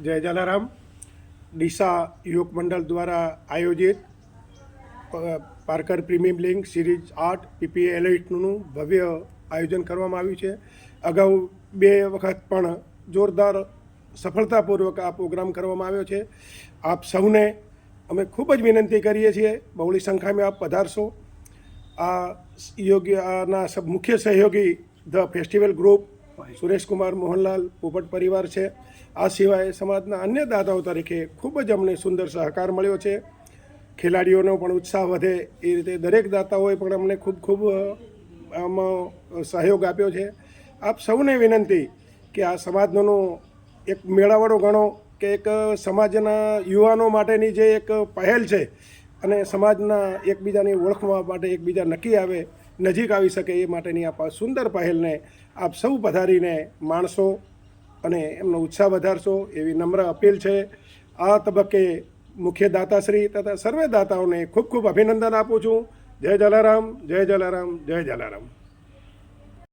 જય જલારામ. ડીસા યુવક મંડળ દ્વારા આયોજિત Parker premium league series 8 PPA એલિટનું ભવ્ય આયોજન કરવામાં આવ્યું છે. અગાઉ 2 વખત પણ જોરદાર સફળતાપૂર્વક આ પ્રોગ્રામ કરવામાં આવ્યો છે. આપ સૌને અમે ખૂબ જ વિનંતી કરીએ છીએ, બહોળી સંખ્યામાં આપ પધારશો. આના મુખ્ય સહયોગી the festival group, Sureshkumar, Mohanlal, પોપટ પરિવાર છે. આ સિવાય સમાજના અન્ય દાતાઓ તરીકે ખૂબ જ અમને સુંદર સહકાર મળ્યો છે. ખેલાડીઓનો પણ ઉત્સાહ વધે એ રીતે દરેક દાતાઓએ પણ અમને ખૂબ આમાં સહયોગ આપ્યો છે. આપ સૌને વિનંતી કે આ સમાજનો એક મેળાવડો ગણો કે એક સમાજના યુવાનો માટેની જે એક પહેલ છે અને સમાજના એકબીજાની ઓળખવા માટે એકબીજા નજીક આવી શકે એ માટેની આ સુંદર પહેલને આપ સૌ પધારીને માણસો અને એમનો ઉત્સાહ વધારશો એવી નમ્ર અપીલ છે. આ તબક્કે મુખ્ય દાતાશ્રી તથા સર્વે દાતાઓને ખૂબ અભિનંદન આપું છું. જય જલારામ, જય જલારામ, જય જલારામ.